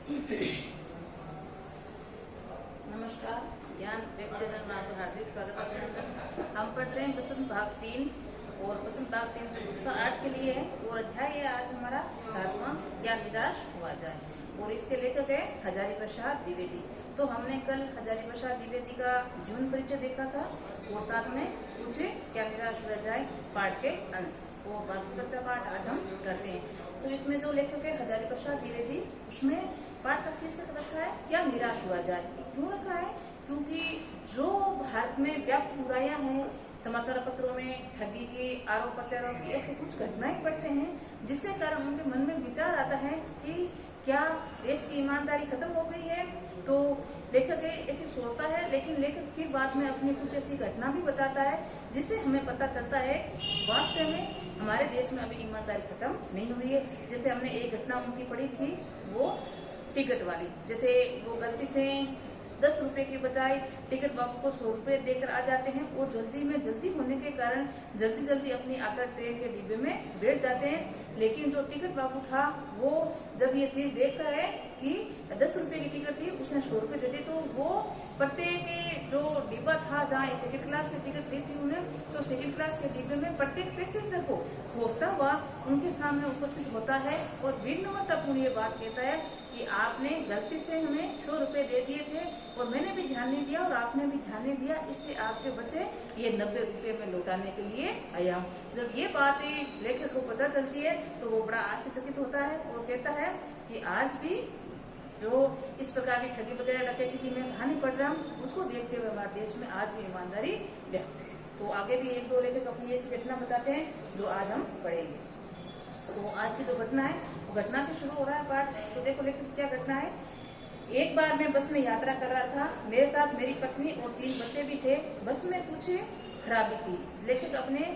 नमस्कार, ज्ञान web channel में आपका हार्दिक स्वागत है। हम पढ़ रहे हैं बसंत भाग 3 और बसंत भाग 3 जो कक्षा 8 के लिए है और अध्याय है आज हमारा 7वां, क्या निराश हुआ जाए। और इसके लेखक है हजारी प्रसाद द्विवेदी। तो हमने कल हजारी प्रसाद द्विवेदी का जीवन परिचय देखा था और साथ में पूछे क्या निराश हुआ जाए पाठ के अंश और बाकी का पाठ आज हम करते हैं। तो इसमें जो लेखक है हजारी प्रसाद द्विवेदी, उसमें पाठ का शीर्षक रखा है क्या निराश हुआ जाए। क्यों रखा है? क्योंकि जो भारत में व्याप्त बुराइयां हैं, समाचार पत्रों में ठगी की, आरोप प्रत्यारोप की, ऐसे कुछ घटनाएं पढ़ते हैं जिसके कारण उनके मन में विचार आता है कि क्या देश की ईमानदारी खत्म हो गई है। तो लेखक ऐसी सोचता है, लेकिन लेखक फिर बाद में अपनी कुछ ऐसी घटना भी बताता है जिससे हमें पता चलता है वास्तव में हमारे देश में अभी ईमानदारी खत्म नहीं हुई है। जैसे हमने एक घटना उनकी पढ़ी थी, वो टिकट वाली। जैसे वो गलती से 10 रुपए की बजाय टिकट बाबू को 100 रुपए देकर आ जाते हैं और जल्दी होने के कारण जल्दी अपनी आकर ट्रेन के डिब्बे में बैठ जाते हैं। लेकिन जो टिकट बाबू था वो जब ये चीज देखता है कि 10 रुपए की टिकट थी, उसने 100 रुपए दे दी, तो वो प्रत्येक जो डिब्बा था जहाँ सेकंड क्लास की टिकट ली थी उन्हें, तो सेकंड क्लास के डिब्बे में प्रत्येक पैसेंजर को खोजता हुआ उनके सामने उपस्थित होता है और विनम्रतापूर्ण ये बात कहता है कि आपने गलती से हमें 100 रुपए दे दिए थे और मैंने भी ध्यान नहीं दिया और आपने भी ध्यान नहीं दिया, इसलिए आपके बच्चे ये 90 रुपए में लौटाने के लिए आया। जब ये बात लेखक को पता चलती है तो वो बड़ा आश्चर्यचकित होता है और कहता है कि आज भी जो इस प्रकार की ठगी वगैरह डकैती की मैं कहानी पढ़ रहा हूँ, उसको देखते हुए हमारे देश में आज भी ईमानदारी व्यक्त है। तो आगे भी एक दो लेखक अपनी ऐसी घटना बताते हैं जो आज हम पढ़ेंगे। तो आज की जो घटना है वो घटना से शुरू हो रहा है पाठ। तो देखो लेखक क्या घटना है। एक बार मैं बस में यात्रा कर रहा था, मेरे साथ मेरी पत्नी और 3 बच्चे भी थे। बस में कुछ खराबी थी। लेखक अपने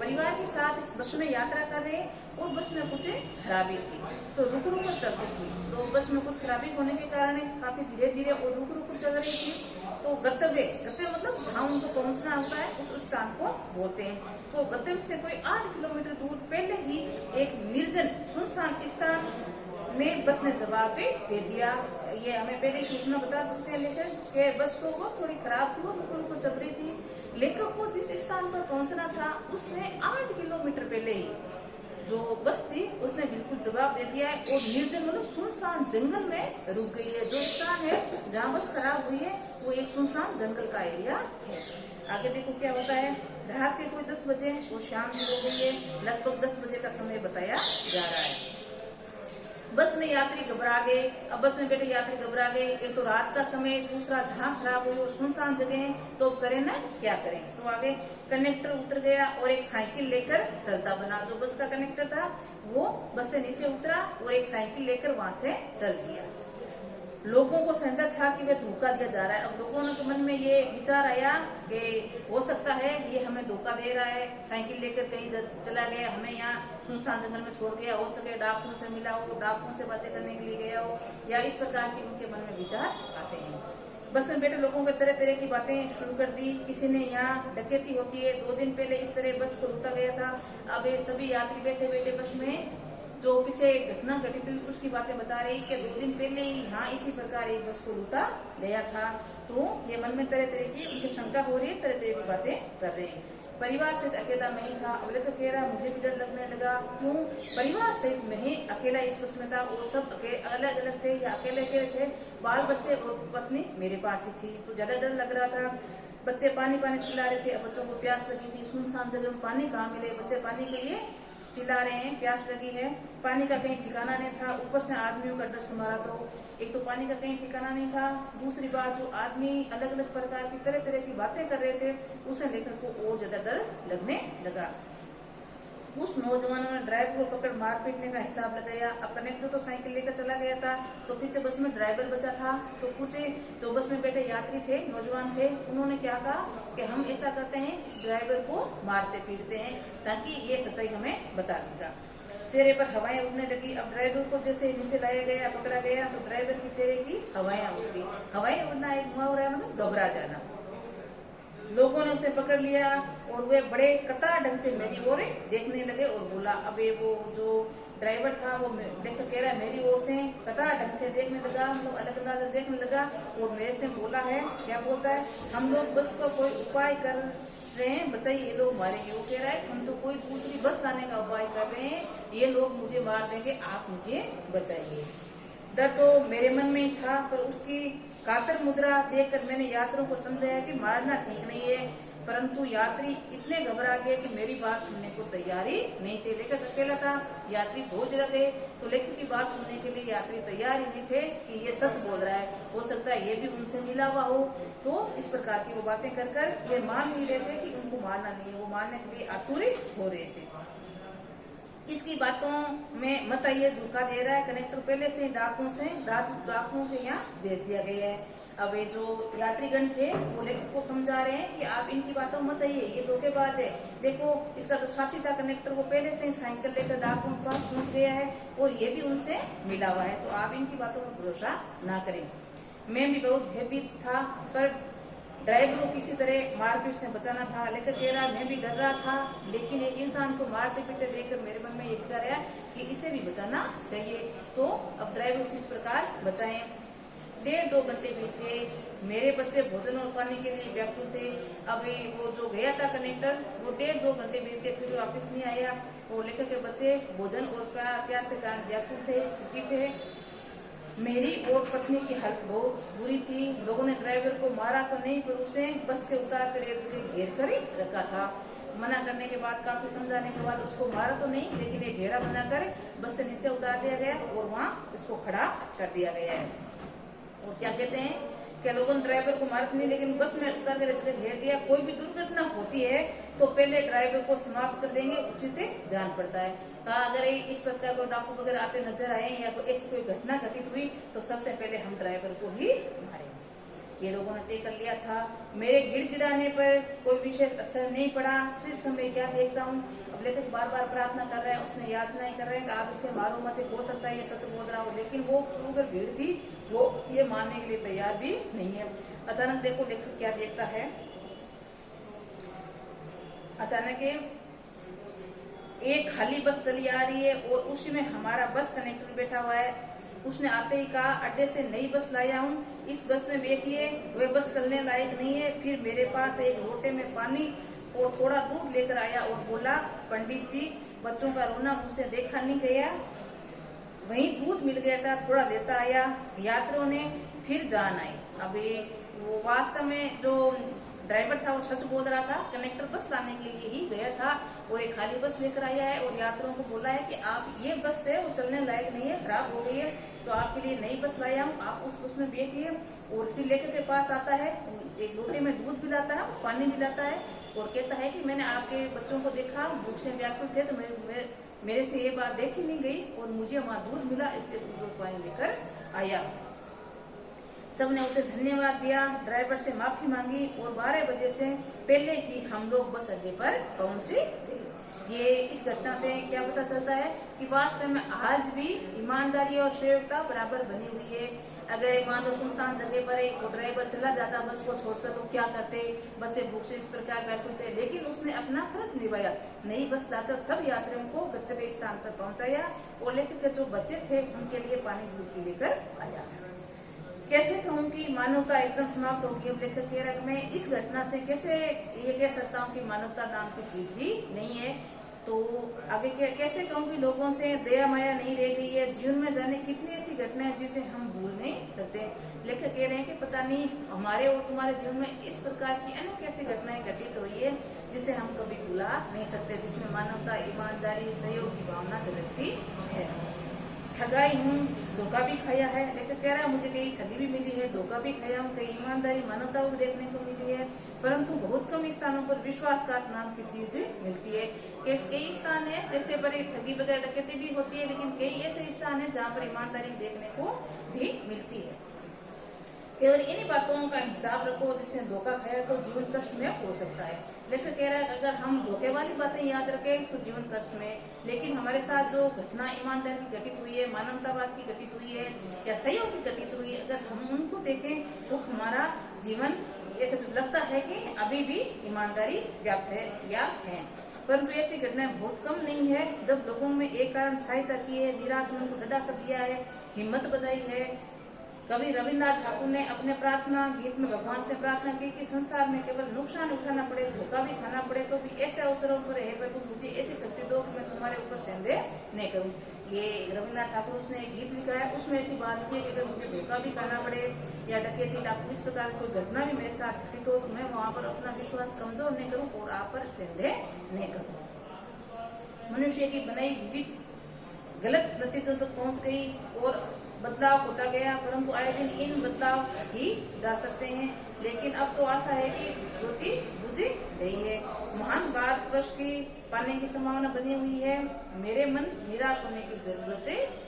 परिवार के साथ बस में यात्रा कर रहे और बस में कुछ खराबी थी, तो रुक चलती थी। तो बस में कुछ खराबी होने के कारण काफी धीरे और रुक चल रही थी। तो गंतव्य मतलब जहाँ उनको पहुँचना होता है उस स्थान को बोलते हैं। तो गंतव्य से कोई 8 किलोमीटर दूर पहले ही एक निर्जन सुनसान स्थान में बस ने जवाब दे दिया। ये हमें पहले सूचना बता सकते हैं लेकिन कि बस तो वो थोड़ी खराब थी, रुक चल रही थी। लेखक को जिस स्थान पर पहुंचना था उससे 8 किलोमीटर पहले ही जो बस थी उसने बिल्कुल जवाब दे दिया है और निर्जन मतलब सुनसान जंगल में रुक गई है। जो स्थान है जहाँ बस खराब हुई है वो एक सुनसान जंगल का एरिया है। आगे देखो क्या होता है। रात के कोई 10 बजे और शाम भी हो गई है, लगभग 10 बजे का समय बताया जा रहा है। बस में यात्री घबरा गए। अब बस में बैठे यात्री घबरा गए। एक तो रात का समय, दूसरा जहाँ खराब हुई और सुनसान जगह है, तो करें ना क्या करें। तो आगे कंडक्टर उतर गया और एक साइकिल लेकर चलता बना। जो बस का कंडक्टर था वो बस से नीचे उतरा और एक साइकिल लेकर वहां से चल दिया। लोगों को संदेह था कि वह धोखा दिया जा रहा है। अब लोगों के मन में ये विचार आया कि हो सकता है ये हमें धोखा दे रहा है, साइकिल लेकर कहीं चला गया, हमें यहाँ सुनसान जंगल में छोड़ गया, हो सके डाकुओं से मिला हो, डाकुओं से बातें करने के लिए गया हो, या इस प्रकार के उनके मन में विचार आते हैं। बस में बैठे लोगों को तरह की बातें शुरू कर दी। किसी ने यहाँ डकैती होती है, 2 दिन पहले इस तरह बस को लूटा गया था। अब ये सभी यात्री बैठे बस में जो पीछे घटना घटित हुई उसकी बातें बता रही कि 2 दिन पहले ही यहाँ इसी प्रकार एक बस को लूटा गया था। तो ये मन में तरह की उनकी शंका हो रही है, तरह की बातें कर रहे हैं। परिवार सहित अकेला मैं ही था। अब लेखक कह रहा मुझे भी डर लगने लगा। क्यों? परिवार सहित मैं ही अकेला इस बस में था और सब अलग थे या अकेले थे। बाल बच्चे और पत्नी मेरे पास ही थी, तो ज्यादा डर लग रहा था। बच्चे पानी चिल्ला रहे थे। अब बच्चों को प्यास लगी थी। सुनसान जगह में पानी कहाँ मिले? बच्चे पानी के लिए चिल्ला रहे हैं, प्यास लगी है। पानी का कहीं ठिकाना नहीं था। ऊपर से आदमियों का डर मारा। तो एक तो पानी का कहीं ठिकाना नहीं था, दूसरी बात जो आदमी अलग प्रकार की तरह की बातें कर रहे थे, उसे लेखक को और ज्यादा डर लगने लगा। उस नौजवानों ने ड्राइवर को पकड़ मार पीटने का हिसाब लगाया। अब कंडक्टर तो साइकिल लेकर चला गया था, तो पीछे बस में ड्राइवर बचा था। तो कुछ जो बस में बैठे यात्री थे, नौजवान थे, उन्होंने क्या कहा कि हम ऐसा करते हैं, इस ड्राइवर को मारते पीटते हैं ताकि ये सच्चाई हमें बता देगा। चेहरे पर हवाएं उड़ने लगी। अब ड्राइवर को जैसे नीचे लाया गया, पकड़ा गया, तो ड्राइवर के चेहरे की हवाएं उड़ गई। हवाएं उड़ना एक मुहावरा है, मतलब घबरा जाना। लोगों ने उसे पकड़ लिया और वे बड़े कतार ढंग से मेरी ओर देखने लगे और बोला। अब ये वो जो ड्राइवर था वो लेखक कह रहा है मेरी ओर से कतार ढंग ढंग से देखने लगा, मतलब अलग अंदाज से देखने लगा और मेरे से बोला है, क्या बोलता है, हम लोग बस का कोई उपाय कर रहे हैं, बताइए ये लोग मारेंगे। वो कह रहा है हम तो कोई दूसरी बस लाने का उपाय कर रहे हैं, ये लोग मुझे मार देंगे, आप मुझे बचाइए। डर तो मेरे मन में ही था, पर उसकी कातर मुद्रा देखकर मैंने यात्रियों को समझाया कि मारना ठीक नहीं है, परंतु यात्री इतने घबरा गए कि मेरी बात सुनने को तैयार ही नहीं थे। लेखक अकेला था, यात्री बहुत ज्यादा थे, तो लेखक की बात सुनने के लिए यात्री तैयार ही नहीं थे कि ये सच बोल रहा है, हो सकता है ये भी उनसे मिला हुआ हो। तो इस प्रकार की वो बातें कर कर ये मान नहीं रहे थे कि उनको मारना नहीं है, वो मारने के लिए आतुर हो रहे थे। इसकी बातों में मत आइए, धोखा दे रहा है कनेक्टर, पहले से डाकुओं के यहाँ भेज दिया गया है। अब ये जो यात्रीगण थे वो लेखक को समझा रहे हैं कि आप इनकी बातों मत आइए, ये धोखेबाज है। देखो इसका जो साथी था कनेक्टर, वो पहले से ही साइकिल लेकर डाकुओं के पास पहुंच गया है और ये भी उनसे मिला हुआ है, तो आप इनकी बातों पर भरोसा ना करें। मैं भी बहुत भयभीत था, पर ड्राइवर को किसी तरह मारपीट से बचाना था। लेकर कह रहा मैं भी डर रहा था, लेकिन एक इंसान को मारते पीटते देखकर मेरे मन में ये विचार आया कि इसे भी बचाना चाहिए। तो अब ड्राइवर को किस प्रकार बचाएं। 1.5-2 घंटे बीत गए, मेरे बच्चे भोजन और पानी के लिए व्याकुल थे। अभी वो जो गया था कनेक्टर, वो 1.5-2 घंटे बीत गए, फिर वापस नहीं आया। वो लेकर के बच्चे भोजन और प्यास के कारण व्याकुल थे, दुखी थे। मेरी और पत्नी की हालत बहुत बुरी थी। लोगों ने ड्राइवर को मारा तो नहीं, पर उसे बस के उतार कर एक जगह घेर कर ही रखा था। मना करने के बाद, काफी समझाने के बाद उसको मारा तो नहीं, लेकिन एक घेरा बनाकर बस से नीचे उतार दिया गया और वहाँ उसको खड़ा कर दिया गया है। और क्या कहते हैं कि लोगों ने ड्राइवर को मारा नहीं, लेकिन बस में उतार कर जगह घेर दिया। कोई भी दुर्घटना होती है तो पहले ड्राइवर को समाप्त कर देंगे, उचित जान पड़ता है। कहा अगर इस प्रकार को डाकू वगैरह आते नजर आए या कोई ऐसी कोई घटना घटित हुई तो सबसे पहले हम ड्राइवर को ही मारेंगे। ये लोगों ने तय कर लिया था। मेरे गिड़गिड़ाने पर कोई विशेष असर नहीं पड़ा। इस समय क्या देखता हूँ, अब लेखक बार बार प्रार्थना कर रहे हैं, उसने याचनाएं कर रहे हैं कि आप इसे मारो मत, हो सकता है ये सच बोल रहा हो, लेकिन वो अगर भीड़ थी वो ये मानने के लिए तैयार भी नहीं है। अचानक देखो लेखक क्या देखता है। अचानक एक खाली बस चली आ रही है और उसी में हमारा बस कनेक्टर बैठा हुआ है। उसने आते ही कहा अड्डे से नई बस लाया हूँ, इस बस में बैठिए, वह बस चलने लायक नहीं है। फिर मेरे पास एक लोटे में पानी और थोड़ा दूध लेकर आया और बोला पंडित जी बच्चों का रोना मुझसे देखा नहीं गया। वहीं दूध मिल गया था, थोड़ा लेता आया। यात्रियों ने फिर जान आई। अभी वो वास्तव में जो ड्राइवर था वो सच बोल रहा था, कनेक्टर बस लाने के लिए ही गया था और एक खाली बस लेकर आया है और यात्रियों को बोला है कि आप ये बस है वो चलने लायक नहीं है, खराब हो गई है, तो आपके लिए नई बस लाया हूँ, आप उस बस में बैठिए। और फिर लेकर के पास आता है, एक लोटे में दूध पिलाता है, पानी पिलाता है और कहता है कि मैंने आपके बच्चों को देखा, भूख से व्याकुल थे, तो मेरे से ये बात देखी नहीं गई और मुझे वहाँ दूध मिला, इसलिए दूध और पानी लेकर आया। सबने उसे धन्यवाद दिया, ड्राइवर से माफी मांगी और 12 बजे से पहले ही हम लोग बस अड्डे पर पहुंचे गए। ये इस घटना से क्या पता चलता है कि वास्तव में आज भी ईमानदारी और सेवकता बराबर बनी हुई है। अगर मान लो सुनसान जगह पर एक ड्राइवर चला जाता बस को छोड़कर तो क्या करते, बच्चे भूख से इस प्रकार व्याकुल थे, लेकिन उसने अपना फर्ज निभाया, नई बस लाकर सब यात्रियों को गंतव्य स्थान पर पहुंचाया और लेकर के जो बच्चे थे उनके लिए पानी दूध पी लेकर आया। कैसे कहूँ कि मानवता एकदम समाप्त होगी। अब लेखक कह रहा है मैं इस घटना से कैसे ये कह सकता हूँ कि मानवता नाम की चीज भी नहीं है। तो आगे कैसे कहूँ कि लोगों से दया माया नहीं रह गई है। जीवन में जाने कितनी ऐसी घटनाएं जिसे हम भूल नहीं सकते। लेखक कह रहे हैं कि पता नहीं हमारे और तुम्हारे जीवन में इस प्रकार की अनेक ऐसी घटनाएं घटित हुई है जिसे हम कभी भुला नहीं सकते, जिसमें मानवता, ईमानदारी, सहयोग की भावना झलकती है। ठगाई हूँ, धोखा भी खाया है। लेखक कह रहा है मुझे कहीं ठगी भी मिली है, धोखा भी खाया हूँ, कहीं ईमानदारी, मानवता भी देखने को मिली है, परंतु बहुत कम स्थानों पर विश्वासघात नाम की चीज मिलती है। कई स्थान है जैसे पर ठगी वगैरह डकैती भी होती है, लेकिन कई ऐसे स्थान है जहाँ पर ईमानदारी देखने को भी मिलती है। केवल इन्हीं बातों का हिसाब रखो, जिससे धोखा खाया तो जीवन कष्ट में हो सकता है। लेखक कह रहा है अगर हम धोखे वाली बातें याद रखें तो जीवन कष्ट में, लेकिन हमारे साथ जो घटना ईमानदारी की घटित हुई है, मानवतावाद की घटित हुई है या सहयोग की घटित हुई है, अगर हम उनको देखें तो हमारा जीवन ऐसा लगता है कि अभी भी ईमानदारी व्याप्त है या है। परंतु ऐसी घटनाएं बहुत कम नहीं है। जब लोगों में एक कारण सहायता की है, निराश मन को डडा सा दिया है, हिम्मत बधाई है। कवि रविन्द्रनाथ ठाकुर ने अपने प्रार्थना गीत में भगवान से प्रार्थना की कि संसार में केवल नुकसान उठाना पड़े, धोखा भी खाना पड़े, तो भी ऐसे अवसरों पर हे प्रभु मुझे ऐसी शक्ति दो कि मैं तुम्हारे ऊपर संदेह नहीं करूं। ये रविन्द्रनाथ ठाकुर उसने एक गीत लिखा है, उसमें ऐसी बात की है कि अगर मुझे धोखा भी खाना पड़े या डकैती डाकू इस प्रकार कोई घटना भी मेरे साथ घटित हो, तो मैं वहां पर अपना विश्वास कमजोर नहीं करूँ और आप पर संदेह नहीं करूँ। मनुष्य की बनाई विविध गलत नतीजों तक पहुंच गई और बदलाव होता गया, परंतु आए दिन इन बदलाव ही जा सकते हैं। लेकिन अब तो आशा है कि ज्योति बुझ गई है, महान भारतवर्ष की पाने की संभावना बनी हुई है। मेरे मन निराश होने की जरूरत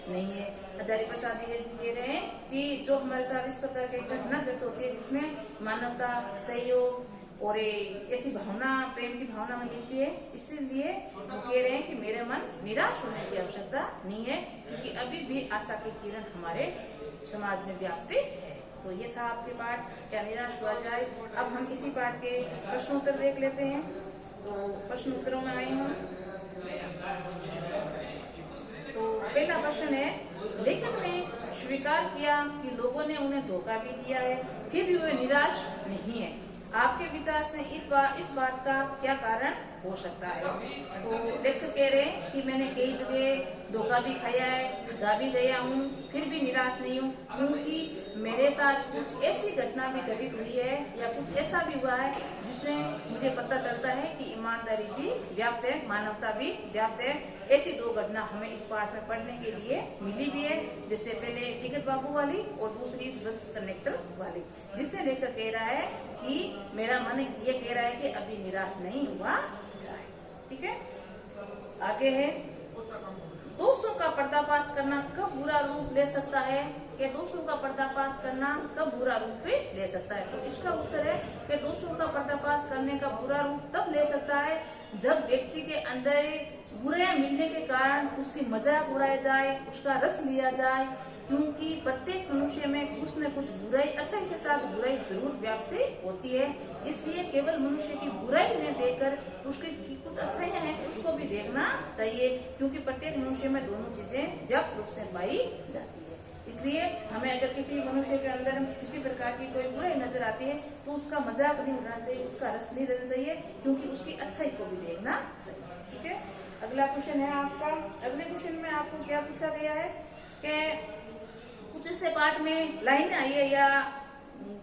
नहीं है। हजारी प्रसाद जी कह रहे हैं कि जो हमारे साथ इस प्रकार की घटना घटित होती है जिसमें मानवता, सहयोग और ऐसी भावना, प्रेम की भावना में मिलती है, इसीलिए वो कह रहे हैं कि मेरे मन निराश होने की आवश्यकता नहीं है, क्योंकि अभी भी आशा की किरण हमारे समाज में व्याप्त है। तो ये था आपके पाठ क्या निराश हुआ जाए। अब हम इसी पाठ के प्रश्नोत्तर देख लेते हैं। तो प्रश्न उत्तरों में आए हम। तो पहला प्रश्न है, लेखक ने स्वीकार किया कि लोगों ने उन्हें धोखा भी दिया है, फिर भी वे निराश नहीं है। आपके विचार से इस बात का क्या कारण हो सकता है? तो लेखक कह रहे हैं कि मैंने कई जगह धोखा भी खाया है, गा भी गया हूँ, फिर भी निराश नहीं हूँ, क्योंकि मेरे साथ कुछ ऐसी घटना भी घटित हुई है या कुछ ऐसा भी हुआ है जिससे मुझे पता चलता है कि ईमानदारी भी व्याप्त है, मानवता भी व्याप्त है। ऐसी दो घटना हमें इस पाठ में पढ़ने के लिए मिली भी है, जिससे पहले टिकट बाबू वाली और दूसरी इस बस कंडक्टर वाली, जिससे लेकर कह रहा है कि मेरा मन ये कह रहा है कि अभी निराश नहीं हुआ जाए। ठीक है, आगे है, दोषों का पर्दाफाश करना कब बुरा रूप ले सकता है? कि दोषों का पर्दाफाश करना कब बुरा रूप ले सकता है? तो इसका उत्तर है कि दोषों का पर्दाफाश करने का बुरा रूप तब ले सकता है जब व्यक्ति के अंदर बुराइयां मिलने के कारण उसकी मजाक उड़ाया जाए, उसका रस लिया जाए, क्योंकि प्रत्येक मनुष्य में कुछ न कुछ बुराई, अच्छाई के साथ बुराई जरूर व्याप्त होती है। इसलिए केवल मनुष्य की बुराई न देखकर उसकी कुछ अच्छाइयां हैं उसको भी देखना चाहिए, क्योंकि प्रत्येक मनुष्य में दोनों चीजें व्याप्त रूप से पाई जाती है। इसलिए हमें अगर किसी मनुष्य के अंदर किसी प्रकार की कोई बुराई नजर आती है तो उसका मजाक नहीं उड़ाना चाहिए, उसका रस नहीं लेना चाहिए, क्योंकि उसकी अच्छाई को भी देखना चाहिए। ठीक है, अगला क्वेश्चन है आपका। अगले क्वेश्चन में आपको क्या पूछा गया है कि कुछ ऐसे पाठ में लाइन आई है या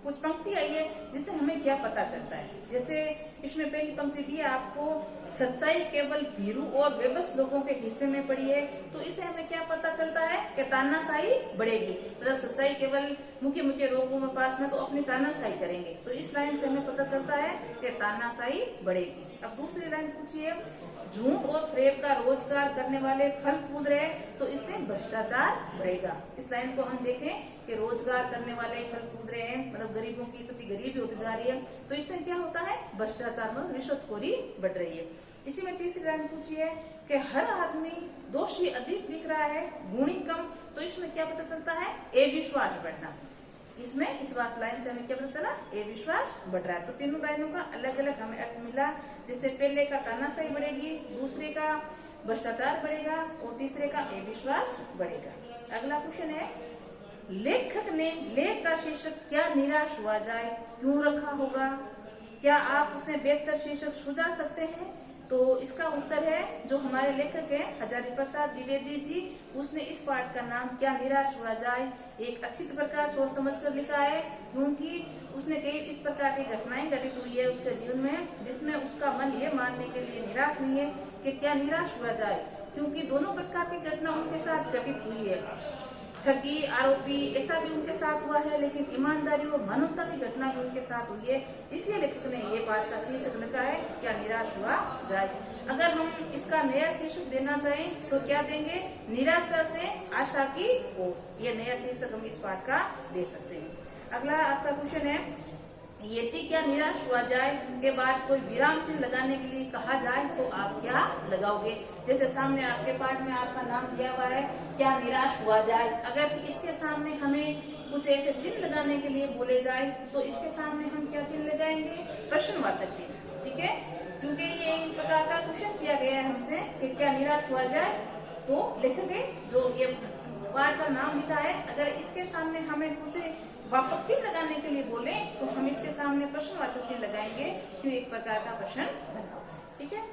कुछ पंक्ति आई है जिससे हमें क्या पता चलता है। जैसे इसमें पहली पंक्ति दी है आपको, सच्चाई केवल भीरू और बेबस लोगों के हिस्से में पड़ी है, तो इससे हमें क्या पता चलता है कि तानाशाही बढ़ेगी। मतलब सच्चाई केवल मुख्य लोगों में पास में तो अपनी तानाशाही करेंगे, तो इस लाइन से हमें पता चलता है कि तानाशाही बढ़ेगी। अब दूसरी लाइन पूछिए, झूठ और फरेब का रोजगार करने वाले फल कूद रहे, तो इससे भ्रष्टाचार बढ़ेगा। इस लाइन को हम देखें कि रोजगार करने वाले फल कूद रहे हैं, मतलब गरीबों की स्थिति गरीबी होती जा रही है, तो इससे क्या होता है, भ्रष्टाचार में रिश्वतखोरी बढ़ रही है। इसी में तीसरी लाइन पूछी है कि हर आदमी दोषी अधिक दिख रहा है, गुणी कम, तो इसमें क्या पता चलता है, अविश्वास बढ़ना। इसमें इस लाइन से हमें क्या पता चला, ए विश्वास बढ़ रहा है। तो तीनों लाइनों का अलग अलग हमें अर्थ मिला, जिससे पहले का तानाशाही बढ़ेगी, दूसरे का भ्रष्टाचार बढ़ेगा और तीसरे का ए विश्वास बढ़ेगा। अगला क्वेश्चन है, लेखक ने लेख का शीर्षक क्या निराश हुआ जाए क्यों रखा होगा? क्या आप उसे बेहतर शीर्षक सुझा सकते हैं? तो इसका उत्तर है, जो हमारे लेखक है हजारी प्रसाद द्विवेदी जी, उसने इस पाठ का नाम क्या निराश हुआ जाए एक अच्छी प्रकार सोच समझ कर लिखा है, क्योंकि उसने कई इस प्रकार की घटनाएं घटित हुई है उसके जीवन में, जिसमें उसका मन ये मानने के लिए निराश नहीं है कि क्या निराश हुआ जाए, क्योंकि दोनों प्रकार की घटना उनके साथ घटित हुई है। ठगी, आरोपी, ऐसा भी उनके साथ हुआ है, लेकिन ईमानदारी और मानवता की घटना भी उनके साथ हुई है। इसलिए लेखक ने ये पाठ का शीर्षक लिखा है, क्या निराश हुआ जाए। अगर हम इसका नया शीर्षक देना चाहें तो क्या देंगे, निराशा से आशा की ओर। ये नया शीर्षक हम इस पाठ का दे सकते हैं। अगला आपका क्वेश्चन है, यदि क्या निराश हुआ जाए के बाद कोई विराम चिन्ह लगाने के लिए कहा जाए तो आप क्या लगाओगे? जैसे सामने आपके पाठ में आपका नाम दिया हुआ है, क्या निराश हुआ जाए, अगर इसके सामने हमें कुछ ऐसे चिन्ह लगाने के लिए बोले जाए तो इसके सामने हम क्या चिन्ह लगाएंगे, प्रश्नवाचक चिन्ह। ठीक है, क्योंकि ये इन प्रकार का क्वेश्चन किया गया है हमसे कि क्या निराश हुआ जाए, तो लेखक जो ये पाठ का नाम लिखा है। अगर इसके सामने हमें कुछ वापत्ति लगाने के लिए बोले तो हम इसके सामने प्रश्नवाचक चिन्ह लगाएंगे, क्यों एक प्रकार का प्रश्न बना हुआ है। ठीक है,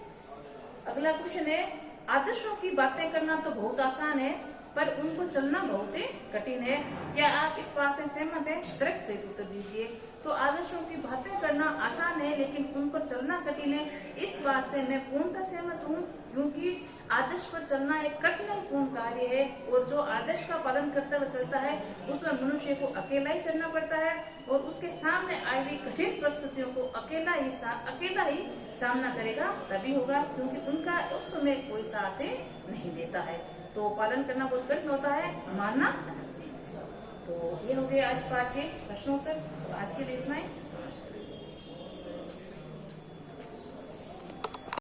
अगला क्वेश्चन है, आदर्शों की बातें करना तो बहुत आसान है पर उनको चलना बहुत ही कठिन है। क्या आप इस बात से सहमत हैं? तर्क से उत्तर दीजिए। तो आदर्शों की बातें करना आसान है लेकिन उन पर चलना कठिन है, इस बात से मैं पूर्णतः सहमत हूँ, क्योंकि आदर्श पर चलना एक कठिनाईपूर्ण कार्य है और जो आदर्श का पालन करता हुआ चलता है उसमें मनुष्य को अकेला ही चलना पड़ता है और उसके सामने आई हुई कठिन परिस्थितियों को अकेला ही सामना करेगा, तभी होगा, क्योंकि उनका उस समय कोई साथ नहीं देता है। तो पालन करना बहुत कठिन होता है, मानना अलग चीज है। तो ये हो गया आज पाठ के प्रश्नोत्तर। तो आज के लिए इतना ही।